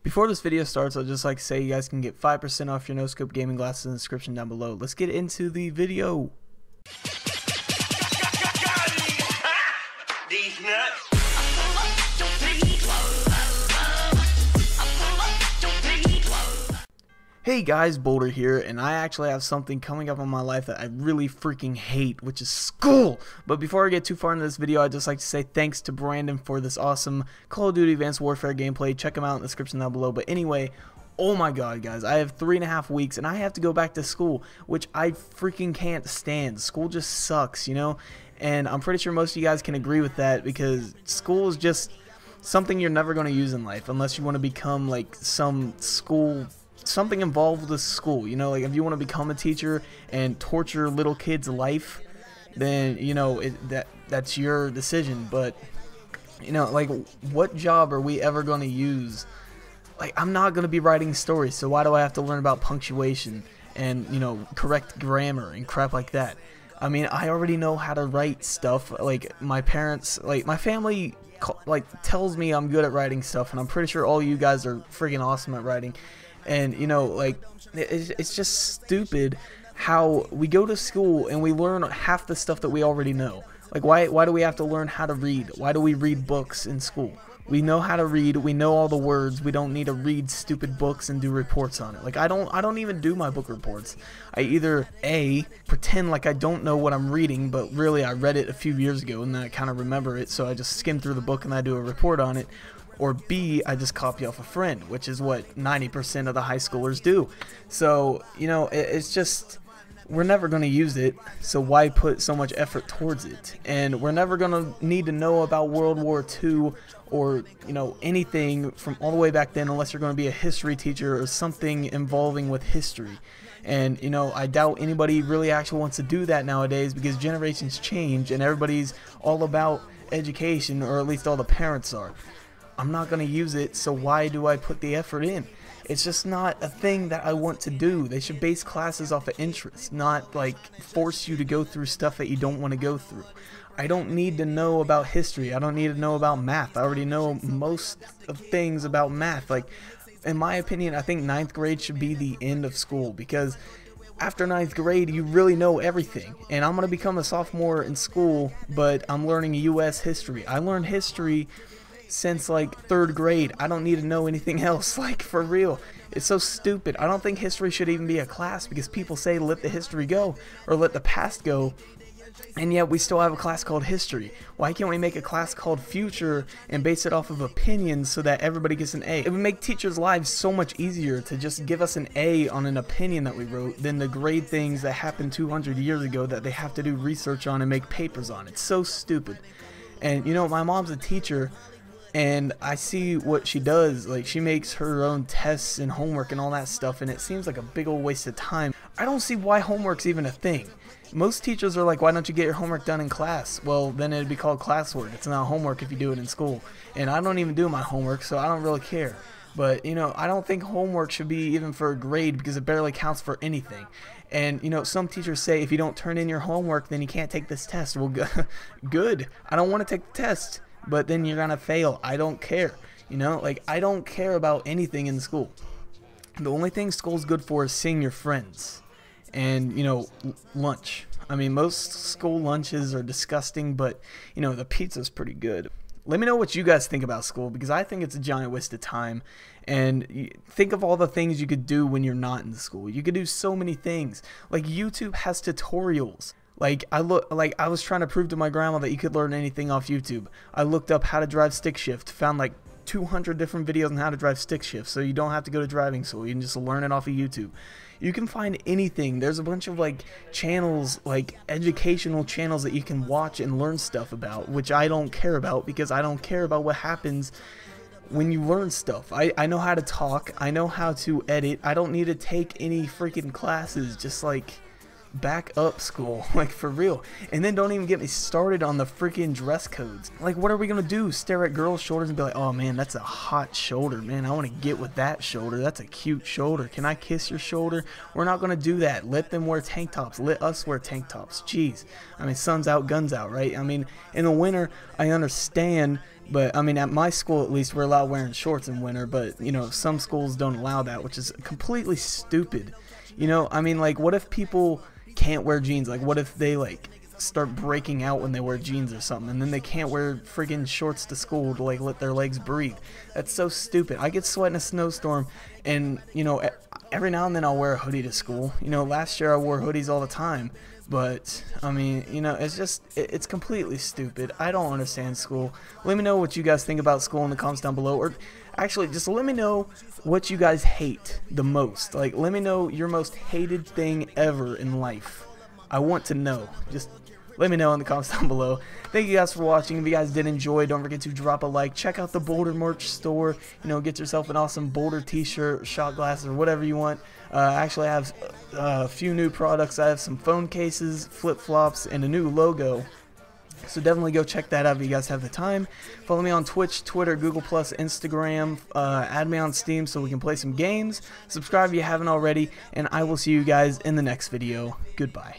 Before this video starts, I'd just like to say you guys can get 5% off your no-scope gaming glasses in the description down below. Let's get into the video. These nuts. Hey guys, Boulder here, and I actually have something coming up in my life that I really freaking hate, which is school. But before I get too far into this video, I'd just like to say thanks to Brandon for this awesome Call of Duty Advanced Warfare gameplay. Check him out in the description down below. But anyway, oh my god guys, I have 3.5 weeks and I have to go back to school, which I freaking can't stand. School just sucks, you know? And I'm pretty sure most of you guys can agree with that, because school is just something you're never going to use in life unless you want to become like something involved with school, you know, like if you want to become a teacher and torture little kids' life, then you know that's your decision. But you know, like, what job are we ever going to use? Like, I'm not going to be writing stories, so why do I have to learn about punctuation and, you know, correct grammar and crap like that? I mean, I already know how to write stuff. Like, my parents, like my family, like tells me I'm good at writing stuff, and I'm pretty sure all you guys are freaking awesome at writing. And you know, like, it's just stupid how we go to school and we learn half the stuff that we already know. Like, why do we have to learn how to read? Why do we read books in school? We know how to read, we know all the words, we don't need to read stupid books and do reports on it. Like, I don't even do my book reports. I either A, pretend like I don't know what I'm reading, but really I read it a few years ago and then I kind of remember it, so I just skim through the book and I do a report on it. Or B, I just copy off a friend, which is what 90% of the high schoolers do. So, you know, it's just, we're never going to use it, so why put so much effort towards it? And we're never going to need to know about World War II or, you know, anything from all the way back then, unless you're going to be a history teacher or something involving with history. And, you know, I doubt anybody really actually wants to do that nowadays, because generations change and everybody's all about education, or at least all the parents are. I'm not going to use it, so why do I put the effort in? It's just not a thing that I want to do. They should base classes off of interest, not like force you to go through stuff that you don't want to go through. I don't need to know about history. I don't need to know about math. I already know most of things about math. Like, in my opinion, I think 9th grade should be the end of school, because after 9th grade, you really know everything. And I'm going to become a sophomore in school, but I'm learning U.S. history. I learned history since like 3rd grade. I don't need to know anything else, like, for real. It's so stupid. I don't think history should even be a class, because people say let the history go or let the past go, and yet we still have a class called history. Why can't we make a class called future and base it off of opinions so that everybody gets an A? It would make teachers' lives so much easier to just give us an A on an opinion that we wrote than to grade things that happened 200 years ago that they have to do research on and make papers on. It's so stupid. And you know, my mom's a teacher, and I see what she does. Like, she makes her own tests and homework and all that stuff, and it seems like a big old waste of time. I don't see why homework's even a thing. Most teachers are like, why don't you get your homework done in class? Well, then it'd be called classwork. It's not homework if you do it in school. And I don't even do my homework, so I don't really care. But, you know, I don't think homework should be even for a grade, because it barely counts for anything. And, you know, some teachers say if you don't turn in your homework, then you can't take this test. Well, good. I don't want to take the test, but then you're gonna fail. I don't care. You know, like, I don't care about anything in school. The only thing school's good for is seeing your friends and, you know, lunch. I mean, most school lunches are disgusting, but, you know, the pizza's pretty good. Let me know what you guys think about school, because I think it's a giant waste of time. And think of all the things you could do when you're not in school. You could do so many things. Like, YouTube has tutorials. Like, I was trying to prove to my grandma that you could learn anything off YouTube. I looked up how to drive stick shift, found like 200 different videos on how to drive stick shift, so you don't have to go to driving school. You can just learn it off of YouTube. You can find anything. There's a bunch of like channels, like educational channels, that you can watch and learn stuff about, which I don't care about, because I don't care about what happens when you learn stuff. I know how to talk. I know how to edit. I don't need to take any freaking classes. Just like, back up school, like for real. And then don't even get me started on the freaking dress codes. Like, what are we gonna do? Stare at girls' shoulders and be like, oh man, that's a hot shoulder, man, I want to get with that shoulder, that's a cute shoulder, can I kiss your shoulder? We're not gonna do that. Let them wear tank tops, let us wear tank tops. Jeez, I mean, sun's out, guns out, right? I mean, in the winter I understand, but I mean, at my school at least, we're allowed wearing shorts in winter, but you know, some schools don't allow that, which is completely stupid. You know, I mean, like, what if people can't wear jeans? Like, what if they like start breaking out when they wear jeans or something, and then they can't wear friggin' shorts to school to like let their legs breathe? That's so stupid. I get sweat in a snowstorm, and you know, every now and then I'll wear a hoodie to school. You know, last year I wore hoodies all the time. But I mean, you know, it's just, it's completely stupid. I don't understand school. Let me know what you guys think about school in the comments down below, or actually just let me know what you guys hate the most. Like, let me know your most hated thing ever in life. I want to know. Just let me know in the comments down below. Thank you guys for watching. If you guys did enjoy, don't forget to drop a like. Check out the Boulder merch store. You know, get yourself an awesome Boulder t-shirt, shot glasses, or whatever you want. Actually, I have a few new products. I have some phone cases, flip-flops, and a new logo. So definitely go check that out if you guys have the time. Follow me on Twitch, Twitter, Google+, Instagram. Add me on Steam so we can play some games. Subscribe if you haven't already. And I will see you guys in the next video. Goodbye.